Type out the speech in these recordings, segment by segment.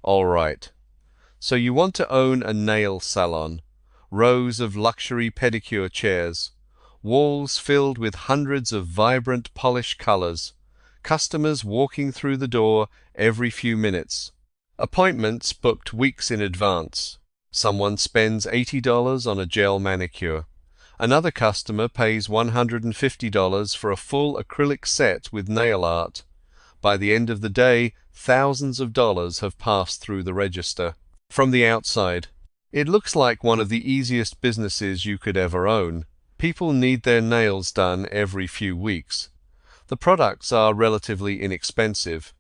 Alright, so you want to own a nail salon, rows of luxury pedicure chairs, walls filled with hundreds of vibrant polished colors, customers walking through the door every few minutes, appointments booked weeks in advance. Someone spends $80 on a gel manicure. Another customer pays $150 for a full acrylic set with nail art. By the end of the day, thousands of dollars have passed through the register. From the outside, it looks like one of the easiest businesses you could ever own. People need their nails done every few weeks. The products are relatively inexpensive.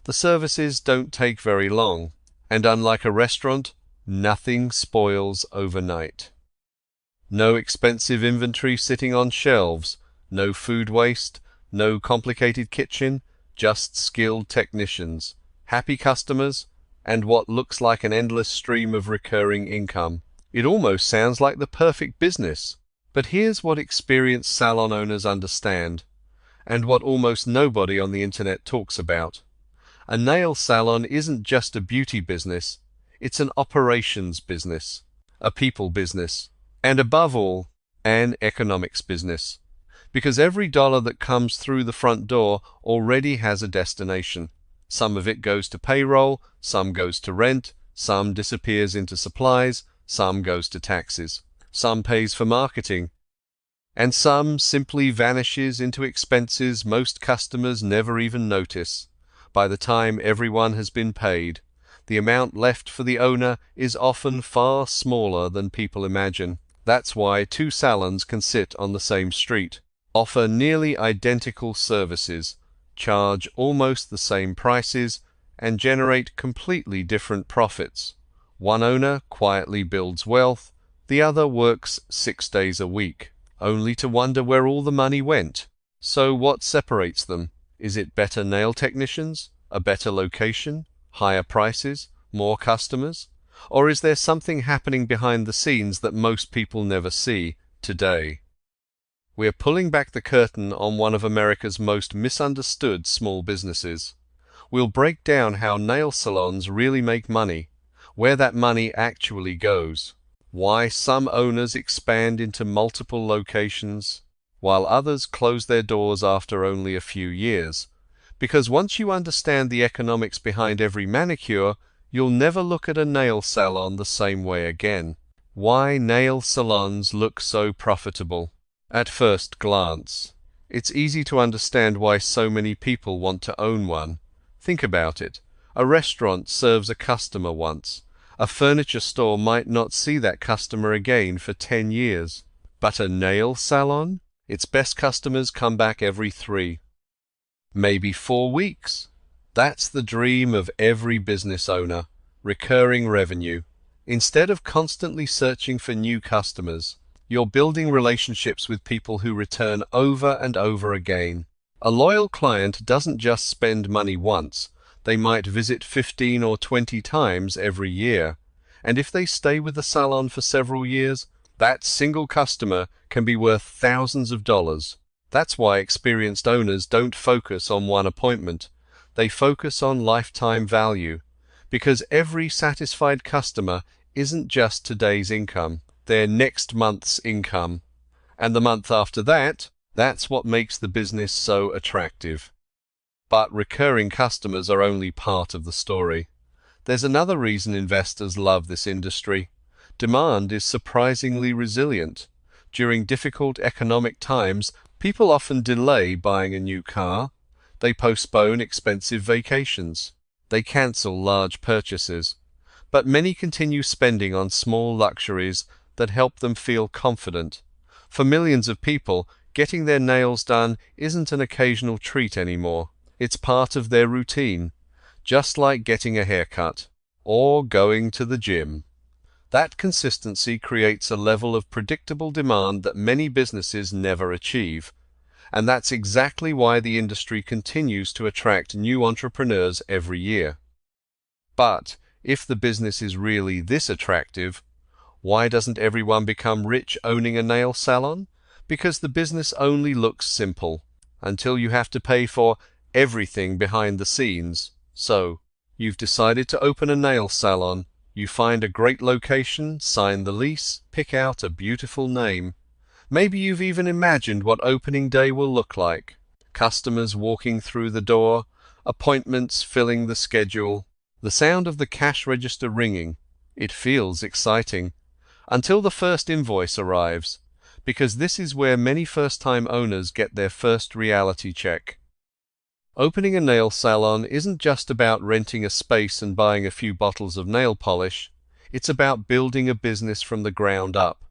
The services don't take very long, and unlike a restaurant, nothing spoils overnight. No expensive inventory sitting on shelves, no food waste, no complicated kitchen, just skilled technicians, happy customers, and what looks like an endless stream of recurring income. It almost sounds like the perfect business. But here's what experienced salon owners understand, and what almost nobody on the internet talks about. A nail salon isn't just a beauty business, it's an operations business, a people business, and above all, an economics business. Because every dollar that comes through the front door already has a destination. Some of it goes to payroll, some goes to rent, some disappears into supplies, some goes to taxes, some pays for marketing, and some simply vanishes into expenses most customers never even notice. By the time everyone has been paid, the amount left for the owner is often far smaller than people imagine. That's why two salons can sit on the same street, offer nearly identical services, charge almost the same prices, and generate completely different profits. One owner quietly builds wealth, the other works 6 days a week, only to wonder where all the money went. So what separates them? Is it better nail technicians, a better location, higher prices, more customers? Or is there something happening behind the scenes that most people never see today? We're pulling back the curtain on one of America's most misunderstood small businesses. We'll break down how nail salons really make money, where that money actually goes, why some owners expand into multiple locations, while others close their doors after only a few years. Because once you understand the economics behind every manicure, you'll never look at a nail salon the same way again. Why nail salons look so profitable. At first glance, it's easy to understand why so many people want to own one. Think about it. A restaurant serves a customer once. A furniture store might not see that customer again for 10 years. But a nail salon? Its best customers come back every 3, maybe 4 weeks. That's the dream of every business owner. Recurring revenue. Instead of constantly searching for new customers, you're building relationships with people who return over and over again. A loyal client doesn't just spend money once. They might visit 15 or 20 times every year. And if they stay with the salon for several years, that single customer can be worth thousands of dollars. That's why experienced owners don't focus on one appointment. They focus on lifetime value, because every satisfied customer isn't just today's income, they're next month's income. And the month after that, that's what makes the business so attractive. But recurring customers are only part of the story. There's another reason investors love this industry. Demand is surprisingly resilient. During difficult economic times, people often delay buying a new car. They postpone expensive vacations. They cancel large purchases. But many continue spending on small luxuries that help them feel confident. For millions of people, getting their nails done isn't an occasional treat anymore. It's part of their routine, just like getting a haircut or going to the gym. That consistency creates a level of predictable demand that many businesses never achieve. And that's exactly why the industry continues to attract new entrepreneurs every year. But if the business is really this attractive, why doesn't everyone become rich owning a nail salon? Because the business only looks simple, until you have to pay for everything behind the scenes. So, You've decided to open a nail salon. You find a great location, sign the lease, pick out a beautiful name. Maybe you've even imagined what opening day will look like. Customers walking through the door, appointments filling the schedule, the sound of the cash register ringing. It feels exciting. Until the first invoice arrives, because this is where many first-time owners get their first reality check. Opening a nail salon isn't just about renting a space and buying a few bottles of nail polish. It's about building a business from the ground up,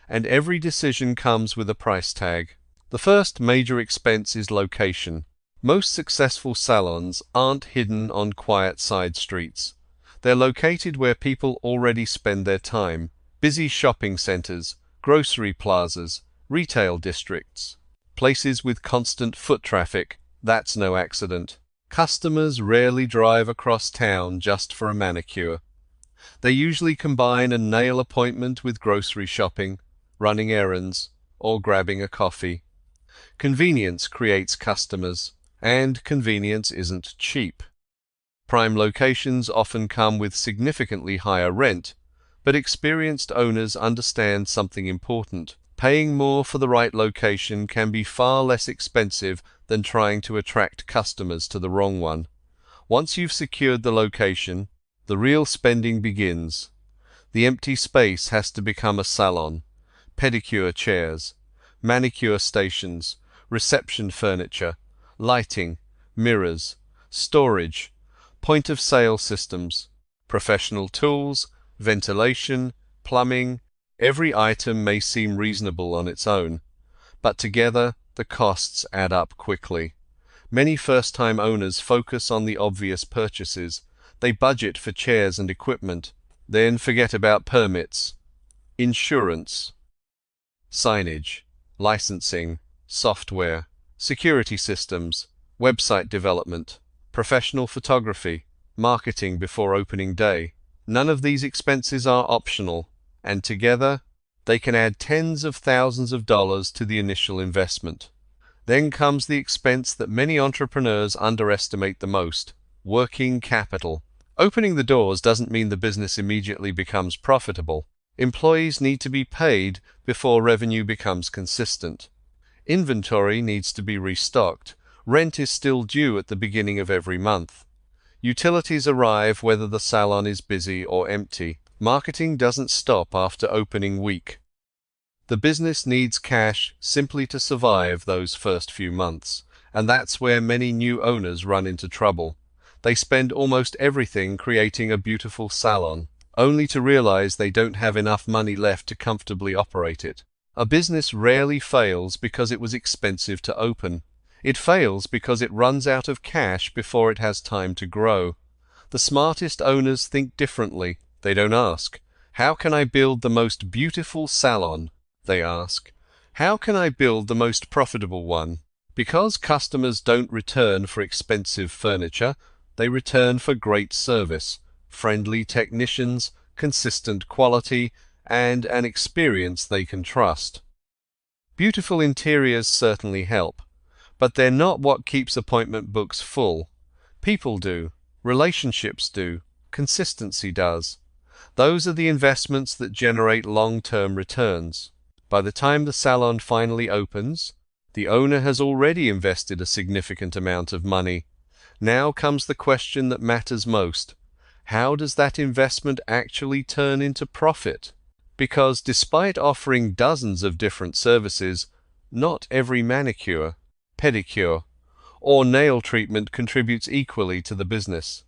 and every decision comes with a price tag. The first major expense is location. Most successful salons aren't hidden on quiet side streets. They're located where people already spend their time. Busy shopping centers, grocery plazas, retail districts. Places with constant foot traffic. That's no accident. Customers rarely drive across town just for a manicure. They usually combine a nail appointment with grocery shopping, running errands, or grabbing a coffee. Convenience creates customers, and convenience isn't cheap. Prime locations often come with significantly higher rent, but experienced owners understand something important. Paying more for the right location can be far less expensive than trying to attract customers to the wrong one. Once you've secured the location, the real spending begins. The empty space has to become a salon. Pedicure chairs, manicure stations, reception furniture, lighting, mirrors, storage, point-of-sale systems, professional tools, ventilation, plumbing. Every item may seem reasonable on its own, but together the costs add up quickly. Many first-time owners focus on the obvious purchases. They budget for chairs and equipment, then forget about permits, insurance, signage, licensing, software, security systems, website development, professional photography, marketing before opening day. None of these expenses are optional, and together they can add tens of thousands of dollars to the initial investment. Then comes the expense that many entrepreneurs underestimate the most: working capital. Opening the doors doesn't mean the business immediately becomes profitable. Employees need to be paid before revenue becomes consistent. Inventory needs to be restocked. Rent is still due at the beginning of every month. Utilities arrive whether the salon is busy or empty. Marketing doesn't stop after opening week. The business needs cash simply to survive those first few months, and that's where many new owners run into trouble. They spend almost everything creating a beautiful salon, only to realize they don't have enough money left to comfortably operate it. A business rarely fails because it was expensive to open. It fails because it runs out of cash before it has time to grow. The smartest owners think differently. They don't ask, "How can I build the most beautiful salon?" They ask, "How can I build the most profitable one?" Because customers don't return for expensive furniture, they return for great service, friendly technicians, consistent quality, and an experience they can trust. Beautiful interiors certainly help, but they're not what keeps appointment books full. People do, relationships do, consistency does. Those are the investments that generate long-term returns. By the time the salon finally opens, the owner has already invested a significant amount of money. Now comes the question that matters most. How does that investment actually turn into profit? Because despite offering dozens of different services, not every manicure, pedicure, or nail treatment contributes equally to the business.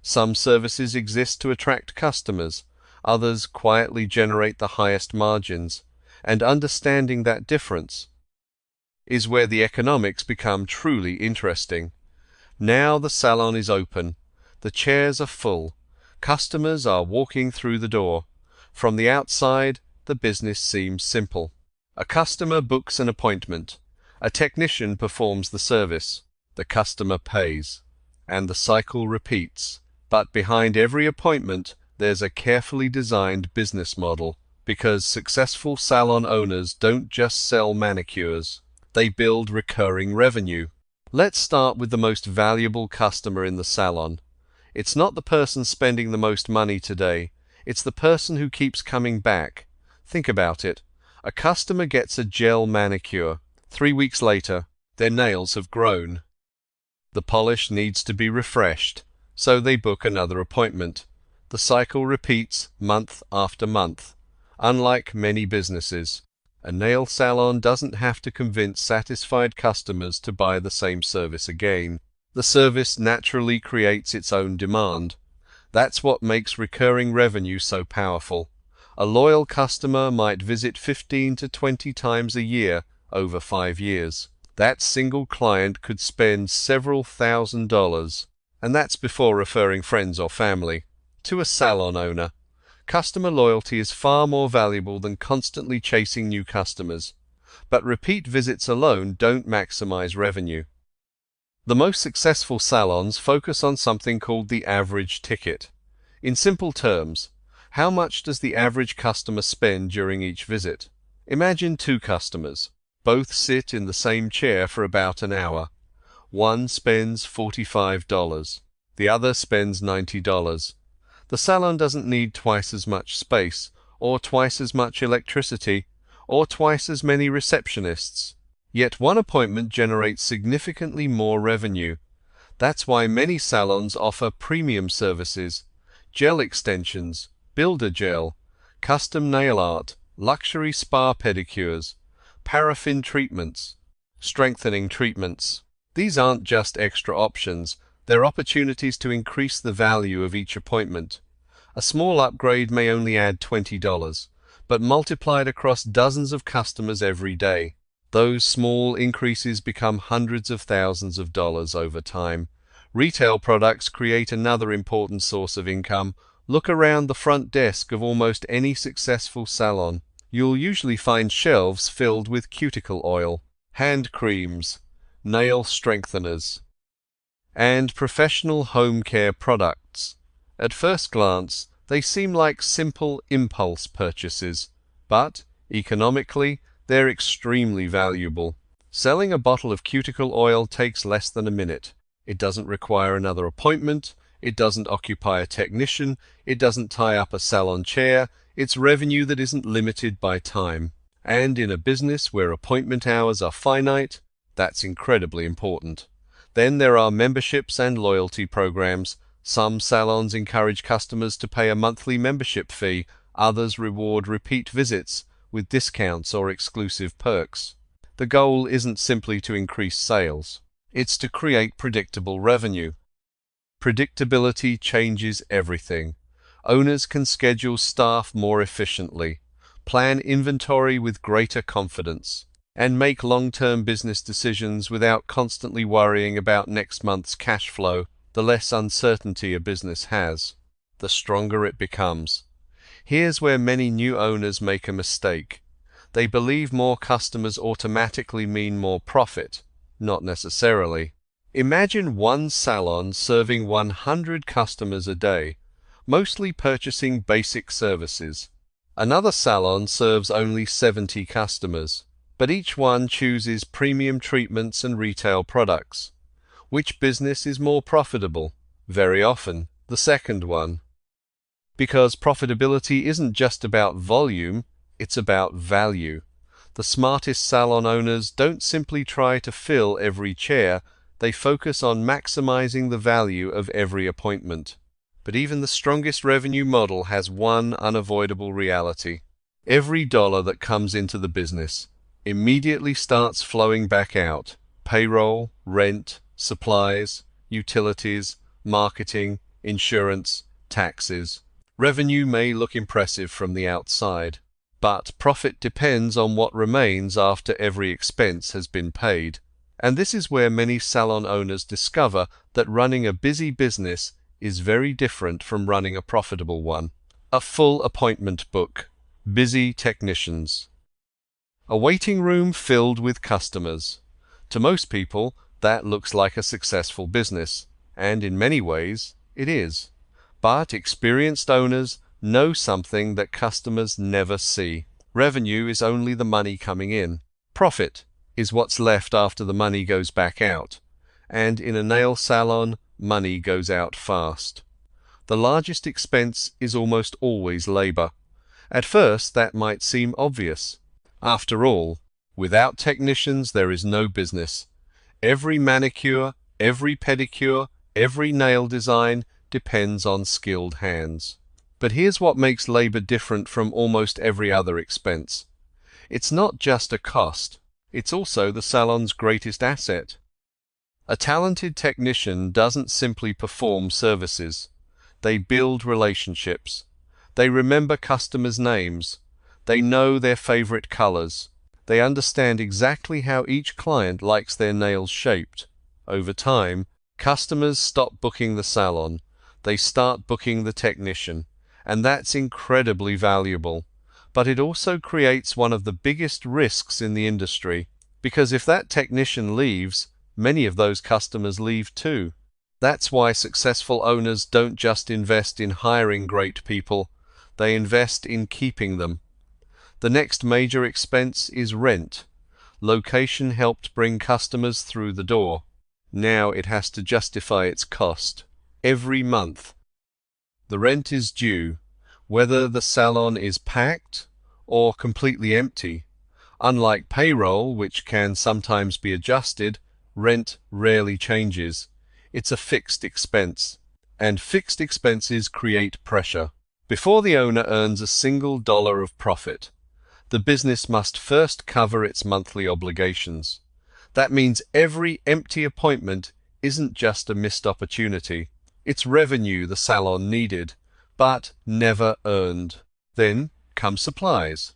Some services exist to attract customers, others quietly generate the highest margins, and understanding that difference is where the economics become truly interesting. Now the salon is open, the chairs are full, customers are walking through the door. From the outside, the business seems simple. A customer books an appointment, a technician performs the service, the customer pays, and the cycle repeats. But behind every appointment, there's a carefully designed business model, because successful salon owners don't just sell manicures, they build recurring revenue. Let's start with the most valuable customer in the salon. It's not the person spending the most money today, it's the person who keeps coming back. Think about it. A customer gets a gel manicure. 3 weeks later, their nails have grown. The polish needs to be refreshed, so they book another appointment. The cycle repeats month after month. Unlike many businesses, a nail salon doesn't have to convince satisfied customers to buy the same service again. The service naturally creates its own demand. That's what makes recurring revenue so powerful. A loyal customer might visit 15 to 20 times a year over 5 years. That single client could spend several $1,000s, and that's before referring friends or family. To a salon owner, customer loyalty is far more valuable than constantly chasing new customers. But repeat visits alone don't maximize revenue. The most successful salons focus on something called the average ticket. In simple terms, how much does the average customer spend during each visit? Imagine 2 customers. Both sit in the same chair for about an hour. One spends $45. The other spends $90. The salon doesn't need twice as much space, or twice as much electricity, or twice as many receptionists. Yet one appointment generates significantly more revenue. That's why many salons offer premium services: gel extensions, builder gel, custom nail art, luxury spa pedicures, paraffin treatments, strengthening treatments. These aren't just extra options, they're opportunities to increase the value of each appointment. A small upgrade may only add $20, but multiplied across dozens of customers every day, those small increases become hundreds of thousands of dollars over time. Retail products create another important source of income. Look around the front desk of almost any successful salon. You'll usually find shelves filled with cuticle oil, hand creams, nail strengtheners, and professional home care products. At first glance, they seem like simple impulse purchases, but economically, they're extremely valuable. Selling a bottle of cuticle oil takes less than a minute. It doesn't require another appointment. It doesn't occupy a technician. It doesn't tie up a salon chair. It's revenue that isn't limited by time. And in a business where appointment hours are finite, that's incredibly important. Then there are memberships and loyalty programs. Some salons encourage customers to pay a monthly membership fee. Others reward repeat visits with discounts or exclusive perks. The goal isn't simply to increase sales. It's to create predictable revenue. Predictability changes everything. Owners can schedule staff more efficiently, plan inventory with greater confidence, and make long-term business decisions without constantly worrying about next month's cash flow. The less uncertainty a business has, the stronger it becomes. Here's where many new owners make a mistake. They believe more customers automatically mean more profit. Not necessarily. Imagine one salon serving 100 customers a day, mostly purchasing basic services. Another salon serves only 70 customers, but each one chooses premium treatments and retail products. Which business is more profitable? Very often, the second one. Because profitability isn't just about volume, it's about value. The smartest salon owners don't simply try to fill every chair, they focus on maximizing the value of every appointment. But even the strongest revenue model has one unavoidable reality. Every dollar that comes into the business immediately starts flowing back out. Payroll, rent, supplies, utilities, marketing, insurance, taxes. Revenue may look impressive from the outside, but profit depends on what remains after every expense has been paid. And this is where many salon owners discover that running a busy business is very different from running a profitable one. A full appointment book, busy technicians, a waiting room filled with customers. To most people, that looks like a successful business, and in many ways, it is. But experienced owners know something that customers never see. Revenue is only the money coming in. Profit is what's left after the money goes back out. And in a nail salon, money goes out fast. The largest expense is almost always labor. At first, that might seem obvious. After all, without technicians, there is no business. Every manicure, every pedicure, every nail design depends on skilled hands. But here's what makes labor different from almost every other expense. It's not just a cost, it's also the salon's greatest asset. A talented technician doesn't simply perform services. They build relationships. They remember customers' names. They know their favorite colors. They understand exactly how each client likes their nails shaped. Over time, customers stop booking the salon. They start booking the technician. And that's incredibly valuable. But it also creates one of the biggest risks in the industry, because if that technician leaves, many of those customers leave too. That's why successful owners don't just invest in hiring great people, they invest in keeping them. The next major expense is rent. Location helped bring customers through the door. Now it has to justify its cost. Every month, the rent is due, whether the salon is packed or completely empty. Unlike payroll, which can sometimes be adjusted, rent rarely changes. It's a fixed expense, and fixed expenses create pressure. Before the owner earns a single dollar of profit, the business must first cover its monthly obligations. That means every empty appointment isn't just a missed opportunity. It's revenue the salon needed, but never earned. Then come supplies.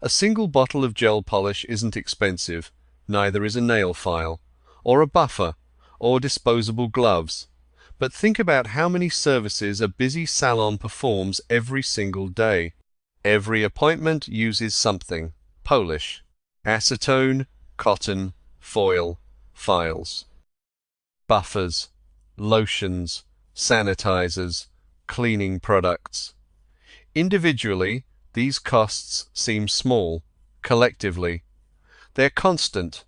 A single bottle of gel polish isn't expensive, neither is a nail file, or a buffer, or disposable gloves. But think about how many services a busy salon performs every single day. Every appointment uses something: polish, acetone, cotton, foil, files, buffers, lotions, sanitizers, cleaning products. Individually, these costs seem small. Collectively, they're constant.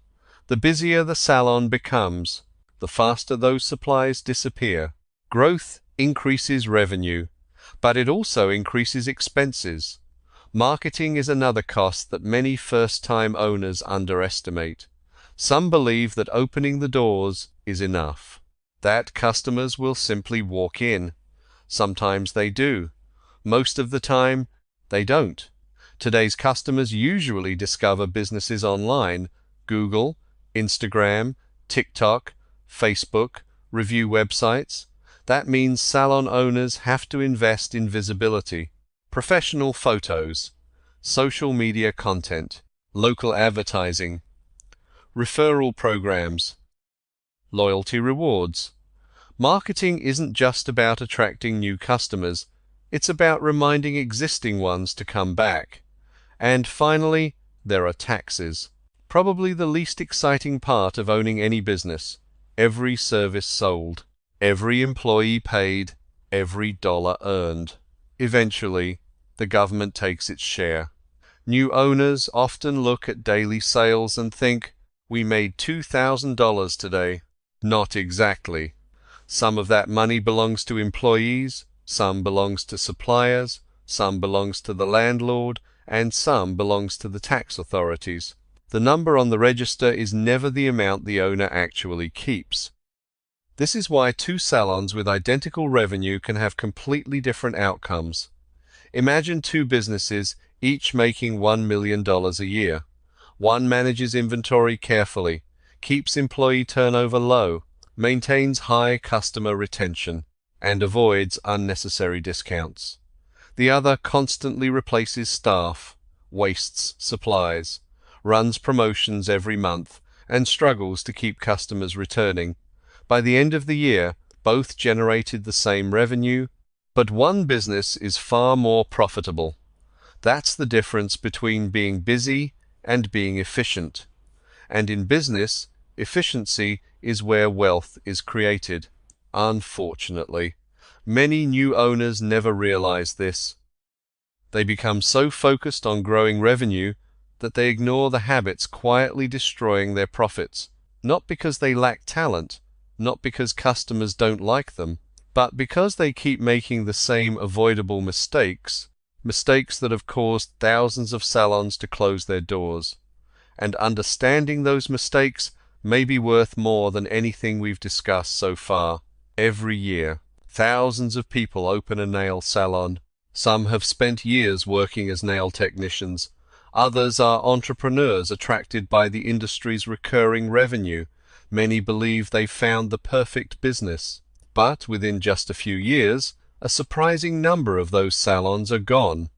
The busier the salon becomes, the faster those supplies disappear. Growth increases revenue, but it also increases expenses. Marketing is another cost that many first-time owners underestimate. Some believe that opening the doors is enough, that customers will simply walk in. Sometimes they do. Most of the time, they don't. Today's customers usually discover businesses online: Google, Instagram, TikTok, Facebook, review websites. That means salon owners have to invest in visibility, professional photos, social media content, local advertising, referral programs, loyalty rewards. Marketing isn't just about attracting new customers, it's about reminding existing ones to come back. And finally, there are taxes. Probably the least exciting part of owning any business. Every service sold, every employee paid, every dollar earned. Eventually, the government takes its share. New owners often look at daily sales and think, "We made $2,000 today." Not exactly. Some of that money belongs to employees, some belongs to suppliers, some belongs to the landlord, and some belongs to the tax authorities. The number on the register is never the amount the owner actually keeps. This is why two salons with identical revenue can have completely different outcomes. Imagine two businesses, each making $1 million a year. One manages inventory carefully, keeps employee turnover low, maintains high customer retention, and avoids unnecessary discounts. The other constantly replaces staff, wastes supplies, runs promotions every month, and struggles to keep customers returning. By the end of the year, both generated the same revenue, but one business is far more profitable. That's the difference between being busy and being efficient. And in business, efficiency is where wealth is created. Unfortunately, many new owners never realize this. They become so focused on growing revenue that they ignore the habits quietly destroying their profits, not because they lack talent, not because customers don't like them, but because they keep making the same avoidable mistakes, mistakes that have caused thousands of salons to close their doors. And understanding those mistakes may be worth more than anything we've discussed so far. Every year, thousands of people open a nail salon. Some have spent years working as nail technicians. Others are entrepreneurs attracted by the industry's recurring revenue. Many believe they've found the perfect business. But within just a few years, a surprising number of those salons are gone.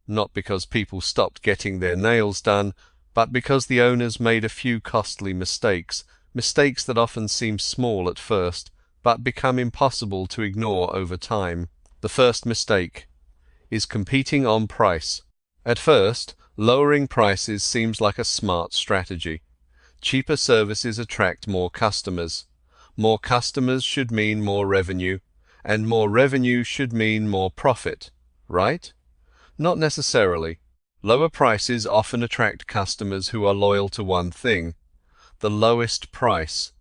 Not because people stopped getting their nails done, but because the owners made a few costly mistakes, mistakes that often seem small at first, but become impossible to ignore over time. The first mistake is competing on price. At first, lowering prices seems like a smart strategy. Cheaper services attract more customers. More customers should mean more revenue, and more revenue should mean more profit, right? Not necessarily. Lower prices often attract customers who are loyal to one thing: the lowest price.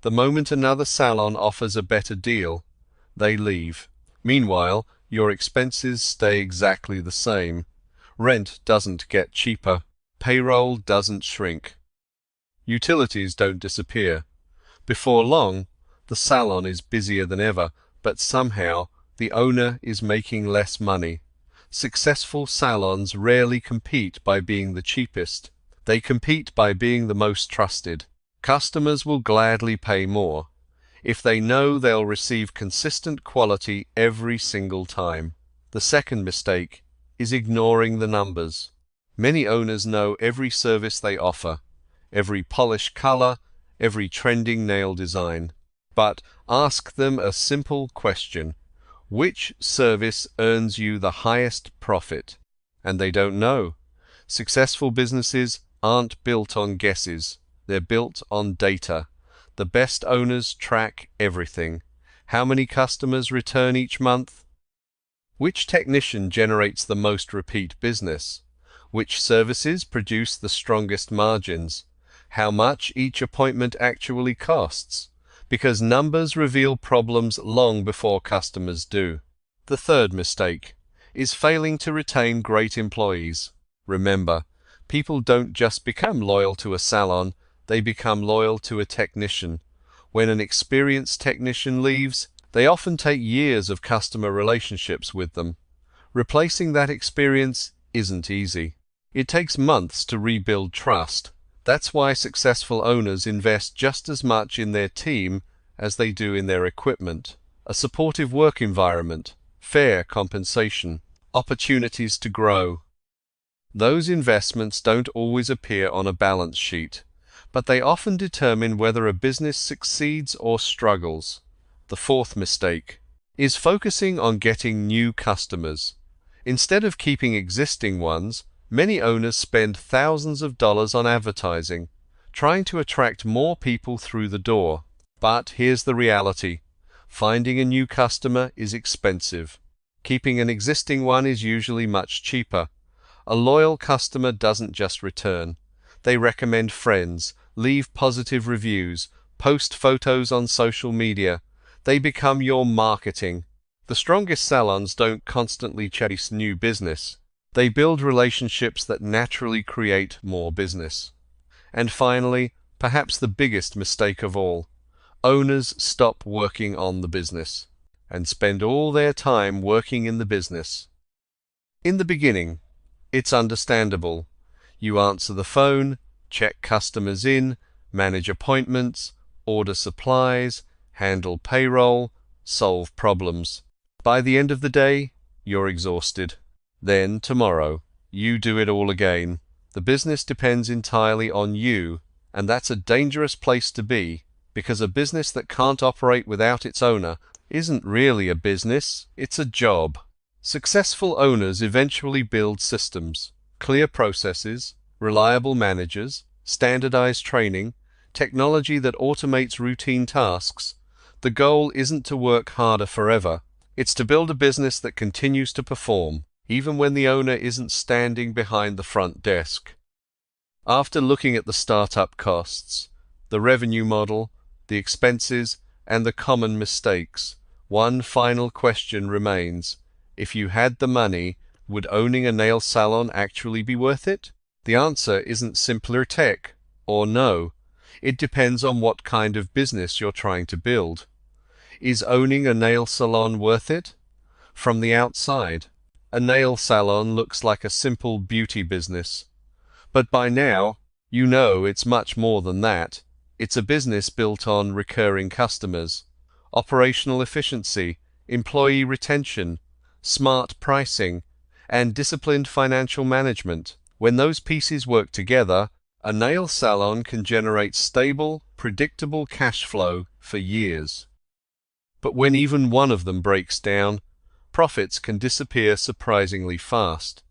The moment another salon offers a better deal, they leave. Meanwhile, your expenses stay exactly the same. Rent doesn't get cheaper. Payroll doesn't shrink. Utilities don't disappear. Before long, the salon is busier than ever, but somehow the owner is making less money. Successful salons rarely compete by being the cheapest. They compete by being the most trusted. Customers will gladly pay more if they know they'll receive consistent quality every single time. The second mistake is ignoring the numbers. Many owners know every service they offer, every polished color, every trending nail design. But ask them a simple question: which service earns you the highest profit? And they don't know. Successful businesses aren't built on guesses. They're built on data. The best owners track everything. How many customers return each month? Which technician generates the most repeat business? Which services produce the strongest margins? How much each appointment actually costs? Because numbers reveal problems long before customers do. The third mistake is failing to retain great employees. Remember, people don't just become loyal to a salon, they become loyal to a technician. When an experienced technician leaves, they often take years of customer relationships with them. Replacing that experience isn't easy. It takes months to rebuild trust. That's why successful owners invest just as much in their team as they do in their equipment. A supportive work environment, fair compensation, opportunities to grow. Those investments don't always appear on a balance sheet, but they often determine whether a business succeeds or struggles. The fourth mistake is focusing on getting new customers. Instead of keeping existing ones, many owners spend thousands of dollars on advertising, trying to attract more people through the door. But here's the reality: finding a new customer is expensive. Keeping an existing one is usually much cheaper. A loyal customer doesn't just return. They recommend friends, leave positive reviews, post photos on social media. They become your marketing. The strongest salons don't constantly chase new business. They build relationships that naturally create more business. And finally, perhaps the biggest mistake of all: owners stop working on the business and spend all their time working in the business. In the beginning, it's understandable. You answer the phone, check customers in, manage appointments, order supplies, handle payroll, solve problems. By the end of the day, you're exhausted. Then, tomorrow, you do it all again. The business depends entirely on you, and that's a dangerous place to be, because a business that can't operate without its owner isn't really a business, it's a job. Successful owners eventually build systems, clear processes, reliable managers, standardized training, technology that automates routine tasks. The goal isn't to work harder forever. It's to build a business that continues to perform, even when the owner isn't standing behind the front desk. After looking at the startup costs, the revenue model, the expenses, and the common mistakes. One final question remains. If you had the money, would owning a nail salon actually be worth it? The answer isn't simpler tech or no. It depends on what kind of business you're trying to build. Is owning a nail salon worth it? From the outside, a nail salon looks like a simple beauty business. But by now, you know it's much more than that. It's a business built on recurring customers, operational efficiency, employee retention, smart pricing, and disciplined financial management. When those pieces work together, a nail salon can generate stable, predictable cash flow for years. But when even one of them breaks down, profits can disappear surprisingly fast.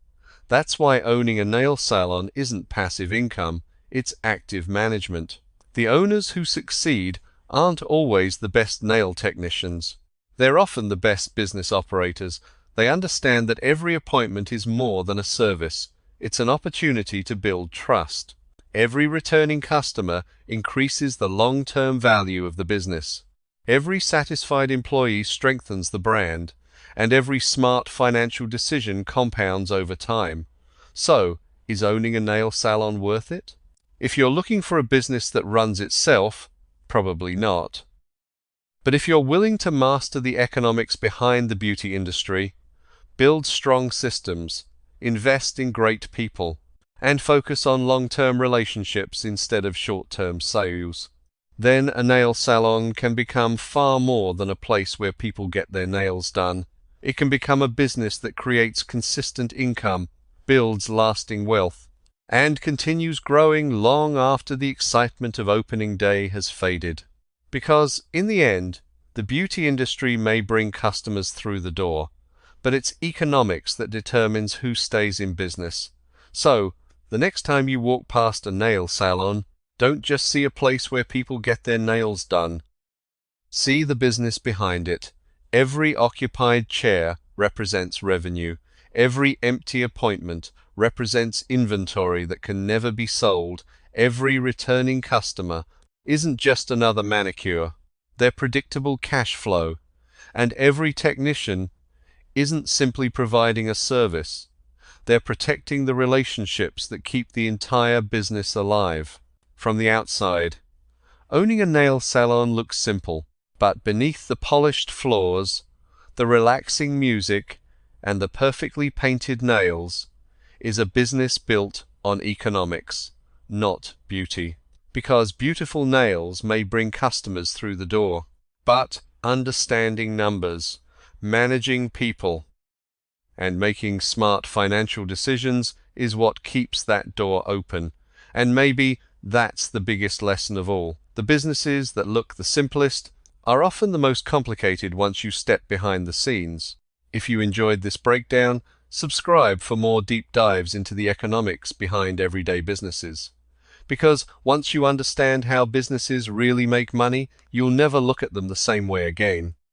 That's why owning a nail salon isn't passive income, it's active management. The owners who succeed aren't always the best nail technicians. They're often the best business operators. They understand that every appointment is more than a service. It's an opportunity to build trust. Every returning customer increases the long-term value of the business. Every satisfied employee strengthens the brand, and every smart financial decision compounds over time. So, is owning a nail salon worth it? If you're looking for a business that runs itself, probably not. But if you're willing to master the economics behind the beauty industry, build strong systems, invest in great people, and focus on long-term relationships instead of short-term sales, then a nail salon can become far more than a place where people get their nails done. It can become a business that creates consistent income, builds lasting wealth, and continues growing long after the excitement of opening day has faded. Because, in the end, the beauty industry may bring customers through the door, but it's economics that determines who stays in business. So, the next time you walk past a nail salon, don't just see a place where people get their nails done. See the business behind it. Every occupied chair represents revenue. Every empty appointment represents inventory that can never be sold. Every returning customer isn't just another manicure. They're predictable cash flow. And every technician isn't simply providing a service. They're protecting the relationships that keep the entire business alive. From the outside, owning a nail salon looks simple, but beneath the polished floors, the relaxing music, and the perfectly painted nails is a business built on economics, not beauty. Because beautiful nails may bring customers through the door, but understanding numbers, managing people, and making smart financial decisions is what keeps that door open. And maybe that's the biggest lesson of all. The businesses that look the simplest are often the most complicated once you step behind the scenes. If you enjoyed this breakdown, subscribe for more deep dives into the economics behind everyday businesses. Because once you understand how businesses really make money, you'll never look at them the same way again.